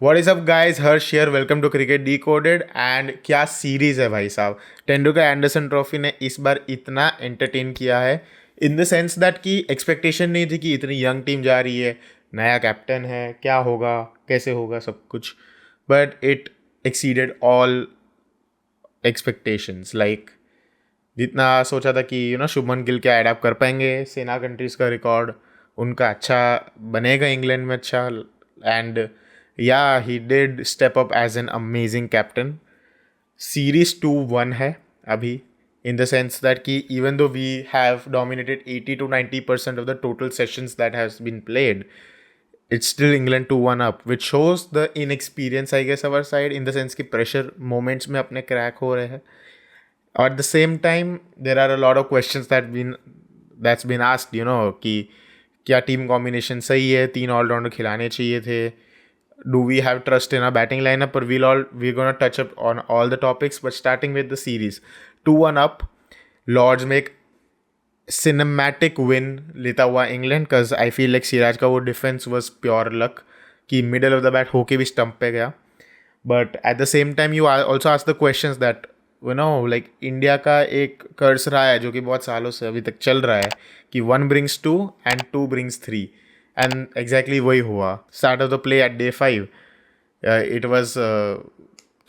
What is up guys, Harsh here, welcome to cricket decoded. And क्या series है भाई साहब। तेंदुलकर एंडरसन ट्रॉफी ने इस बार इतना एंटरटेन किया है इन द सेंस दैट कि एक्सपेक्टेशन नहीं थी कि इतनी यंग टीम जा रही है, नया कैप्टन है, क्या होगा कैसे होगा सब कुछ, but it exceeded all expectations. Like जितना सोचा था कि शुभमन गिल क्या अडैप्ट कर पाएंगे सेना कंट्रीज़ का रिकॉर्ड, उनका अच्छा बनेगा इंग्लैंड में अच्छा। And yeah, he did step up as an amazing captain. Series 2-1 है अभी, in the sense that कि even though we have dominated 80 to 90% of the total sessions that has been played, it's still England 2-1 up, which shows the inexperience I guess our side, in the sense कि pressure moments में अपने crack हो रहे हैं. At the same time, there are a lot of questions that's been asked, कि क्या team combination सही है, 3 ऑलराउंडर खिलाने चाहिए थे, do we have trust in our batting lineup? But we're gonna touch up on all the topics. But starting with the series, 2-1 up, Lords make cinematic win लेता हुआ England, cause I feel like Siraj का वो defence was pure luck कि middle of the bat होके भी stump पे गया. But at the same time you also ask the questions that like India का एक कर्स रहा है जो कि बहुत सालों से अभी तक चल रहा है कि 1 brings 2 and 2 brings 3. And exactly वही हुआ. Start of the play at day 5. It was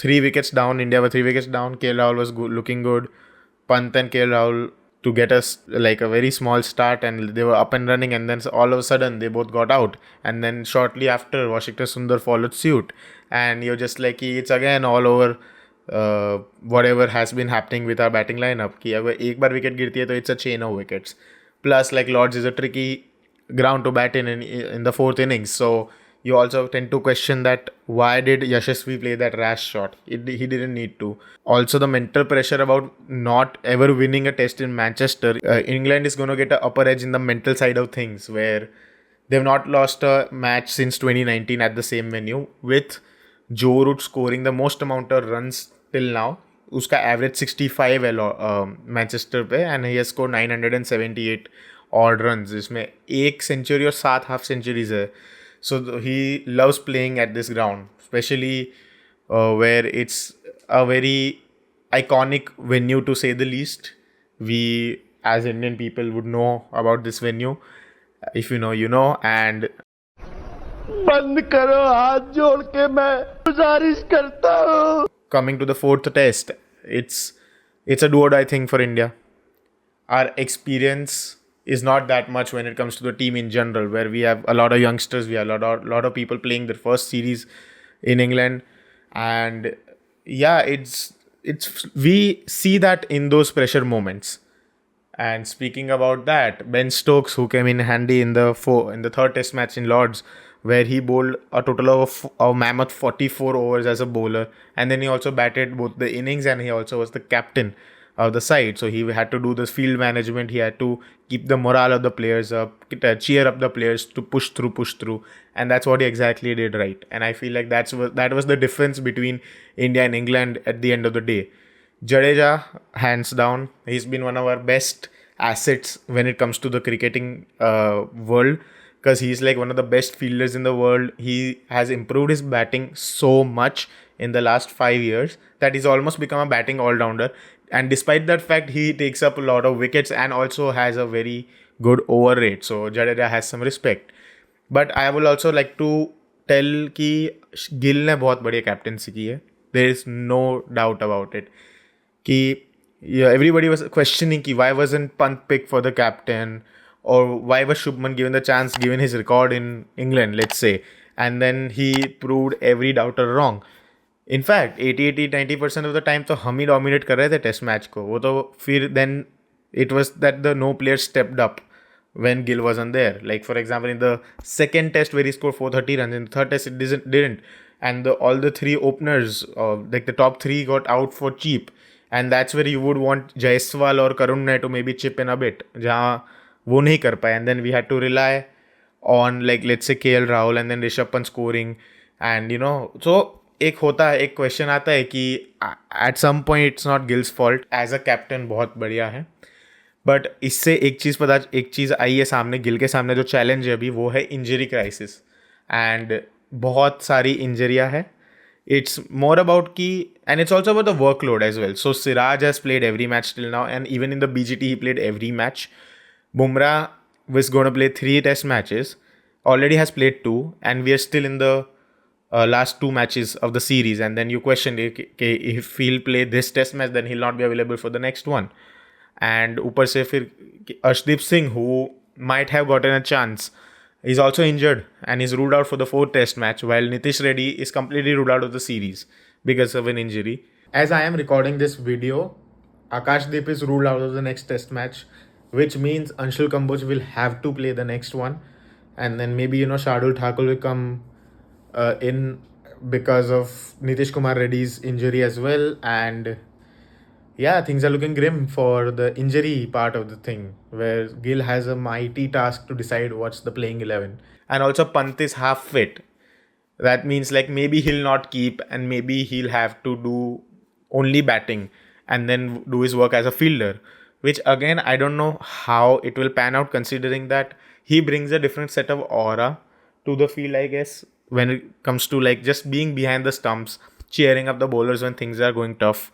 3 wickets down. India were 3 wickets down. KL Rahul was looking good. Pant and KL Rahul to get us like a very small start, and they were up and running. And then all of a sudden they both got out. And then shortly after, Washington Sundar followed suit. And you're just like, it's again all over. Whatever has been happening with our batting lineup. कि अगर एक बार wicket गिरती है तो it's a chain of wickets. Plus, like Lords is a tricky ground to bat in the 4th innings, so you also tend to question that why did Yashasvi play that rash shot. He didn't need to. Also the mental pressure about not ever winning a test in Manchester. England is going to get an upper edge in the mental side of things, where they've not lost a match since 2019 at the same venue, with Joe Root scoring the most amount of runs till now. उसका average 65 है Manchester पे, and he has score 978 odd runs, जिसमें 1 century और 7 half centuries है. So he loves playing at this ground, specially where it's a very iconic venue to say the least. We as Indian people would know about this venue. If you know and बंद करो हाथ जोड़ के मैं गुजारिश करता हूँ. Coming to the 4th test, it's a do or die thing for India. Our experience is not that much when it comes to the team in general, where we have a lot of youngsters, we have a lot of people playing their first series in England, and yeah, it's we see that in those pressure moments. And speaking about that, Ben Stokes, who came in handy in the 3rd test match in Lords, where he bowled a total of a mammoth 44 overs as a bowler, and then he also batted both the innings, and he also was the captain of the side. So he had to do this field management. He had to keep the morale of the players up, cheer up the players to push through, and that's what he exactly did right. And I feel like that was the difference between India and England at the end of the day. Jadeja, hands down, he's been one of our best assets when it comes to the cricketing world, because he's like one of the best fielders in the world. He has improved his batting so much in the last 5 years that he's almost become a batting all-rounder. And despite that fact, he takes up a lot of wickets and also has a very good over rate. So Jadeja has some respect. But I will also like to tell कि गिल ने बहुत बढ़िया captaincy की है. There is no doubt about it. कि everybody was questioning कि why wasn't Pant picked for the captain, or why was Shubman given the chance given his record in England, let's say. And then he proved every doubter wrong. In fact 80-90% of the time तो हम ही dominate कर रहे थे test match को. वो तो फिर then it was that the no player stepped up when Gill wasn't there. Like for example in the 2nd test where he scored 430 runs, in the 3rd test it didn't. And all the 3 openers, like the top 3 got out for cheap. And that's where you would want Jaiswal or karunnair to maybe chip in a bit, जहाँ वो नहीं कर पाए. And then we had to rely on like let's say KL Rahul and then Rishabh Pant scoring. And so एक question आता है कि at some point it's not Gill's fault. As a captain बहुत बढ़िया है, बट इससे एक चीज़ आई है सामने, गिल के सामने जो चैलेंज है अभी वो है इंजरी क्राइसिस. एंड बहुत सारी इंजरियां है. It's more about ki, and it's also about the workload as well. So Siraj has played every match till now, and even in the BGT he played every match. Bumrah was going to play 3 test matches, already has played 2, and we are still in the last 2 matches of the series. And then you question if he'll play this test match, then he'll not be available for the next one. And ऊपर से फिर Arshdeep Singh, who might have gotten a chance, is also injured and is ruled out for the 4th test match, while Nitish Reddy is completely ruled out of the series because of an injury. As I am recording this video, Akashdeep is ruled out of the next test match, which means Anshul Kamboj will have to play the next one. And then maybe, Shardul Thakur will come in because of Nitish Kumar Reddy's injury as well. And yeah, things are looking grim for the injury part of the thing, where Gill has a mighty task to decide what's the playing 11. And also, Pant is half fit. That means like maybe he'll not keep, and maybe he'll have to do only batting and then do his work as a fielder, which again, I don't know how it will pan out, considering that he brings a different set of aura to the field, I guess, when it comes to like just being behind the stumps, cheering up the bowlers when things are going tough.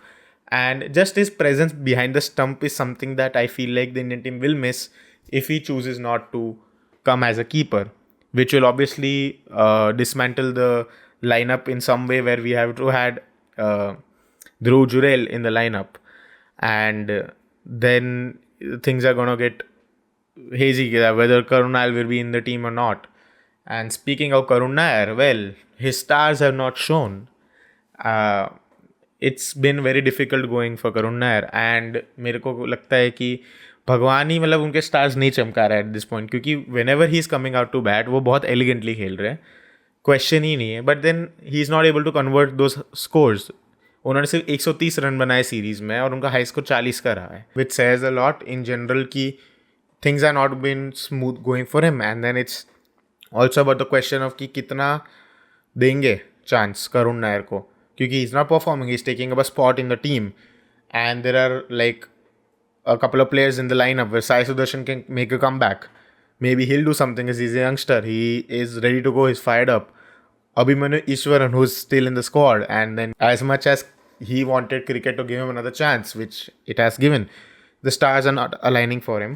And just his presence behind the stump is something that I feel like the Indian team will miss if he chooses not to come as a keeper, which will obviously dismantle the lineup in some way, where we have to had Dhruv Jurel in the lineup. And then things are going to get hazy whether Karunnair will be in the team or not. And speaking of Karunnair, well, his stars have not shown. It's been very difficult going for Karunnair, and मेरे को लगता है कि भगवान ही मतलब उनके stars नहीं चमका रहा है एट दिस पॉइंट, क्योंकि whenever he is coming out to bat वो बहुत एलिगेंटली खेल रहे हैं, क्वेश्चन ही नहीं है. But then he is not able to convert those scores. उन्होंने सिर्फ 130 रन बनाए सीरीज़ में और उनका हाई स्कोर 40 का रहा है, which says a lot in general की things are not been smooth going for him. And then it's also about the question of कि कितना देंगे चांस करुण नायर को, क्योंकि he is not performing, he is taking up a spot in the team. And there are like a couple of players in the lineup where Sai Sudarshan can make a comeback. Maybe he'll do something as he's a youngster. He is ready to go. He's fired up. Abhimanyu Ishwaran, who's still in the squad. And then as much as he wanted cricket to give him another chance, which it has given, the stars are not aligning for him.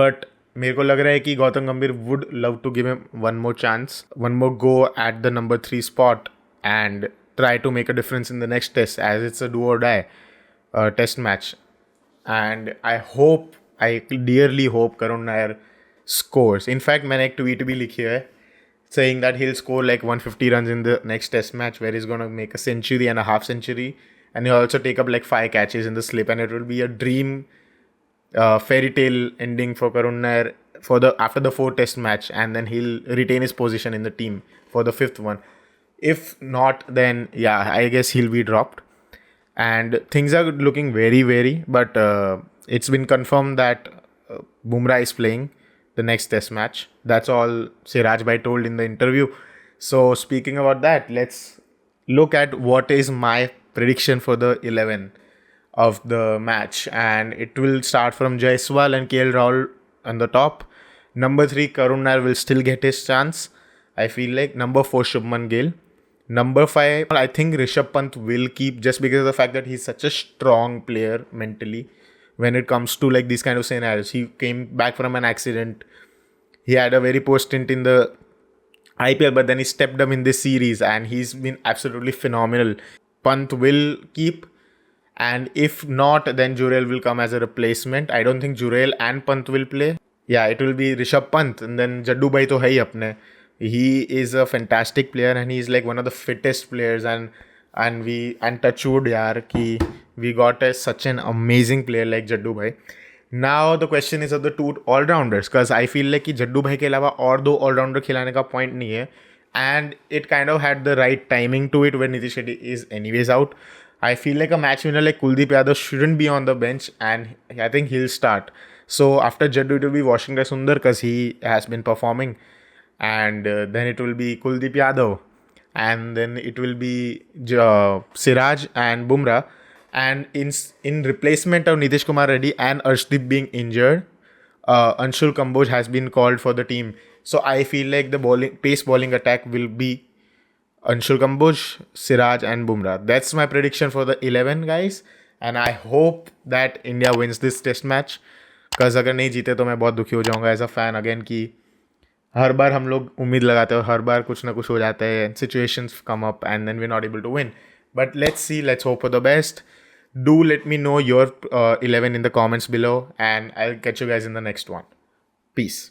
But मेरे को लग रहा है कि गौतम गंभीर would love to give him one more chance, one more go at the number 3 spot and try to make a difference in the next test, as it's a do or die test match. And I dearly hope Karunnair scores. In fact, मैंने एक tweet भी लिखी है saying that he'll score like 150 runs in the next test match, where he's going to make a century and a half century, and he'll also take up like 5 catches in the slip, and it will be a dream fairy tale ending for Karunnair after the 4th test match, and then he'll retain his position in the team for the 5th one. If not, then yeah, I guess he'll be dropped. And things are looking very, very, but it's been confirmed that Bumrah is playing the next test match. That's all Siraj Bhai told in the interview. So speaking about that, let's look at what is my prediction for the 11 of the match. And it will start from Jaiswal and KL Rahul on the top. Number 3, Karunnair will still get his chance, I feel like. Number 4, Shubman Gill. Number 5, I think Rishabh Pant will keep, just because of the fact that he's such a strong player mentally when it comes to like these kind of scenarios. He came back from an accident. He had a very poor stint in the IPL, but then he stepped up in this series and he's been absolutely phenomenal. Pant will keep, and if not, then Jurel will come as a replacement. I don't think Jurel and Pant will play. Yeah, it will be Rishabh Pant, and then Jaddu Bhai to hai apne. He is a fantastic player, and he's like one of the fittest players, and touchwood yaar ki we got such an amazing player like Jaddu Bhai. Now the question is of the 2 all-rounders, because I feel like कि Jaddu Bhai के अलावा और 2 all-rounder खिलाने का point नहीं है, and it kind of had the right timing to it when Nitish Reddy is anyways out. I feel like a match winner like Kuldeepyadav shouldn't be on the bench, and I think he'll start. So after Jaddu, it will be Washington Sundar, because he has been performing. And then it will be Kuldeepyadav, and then it will be Siraj and Bumrah. And in replacement of Nitish Kumar Reddy and Arshdeep being injured, Anshul Kamboj has been called for the team. So I feel like the pace bowling attack will be Anshul Kamboj, Siraj, and Bumrah. That's my prediction for the 11 guys. And I hope that India wins this test match. Because अगर नहीं जीते तो मैं बहुत दुखी हो जाऊंगा as a fan again कि हर बार हम लोग उम्मीद लगाते हैं और हर बार कुछ ना कुछ हो जाता है situations come up and then we not able to win but let's see let's hope for the best do let me know your 11 in the comments below and I'll catch you guys in the next one. Peace.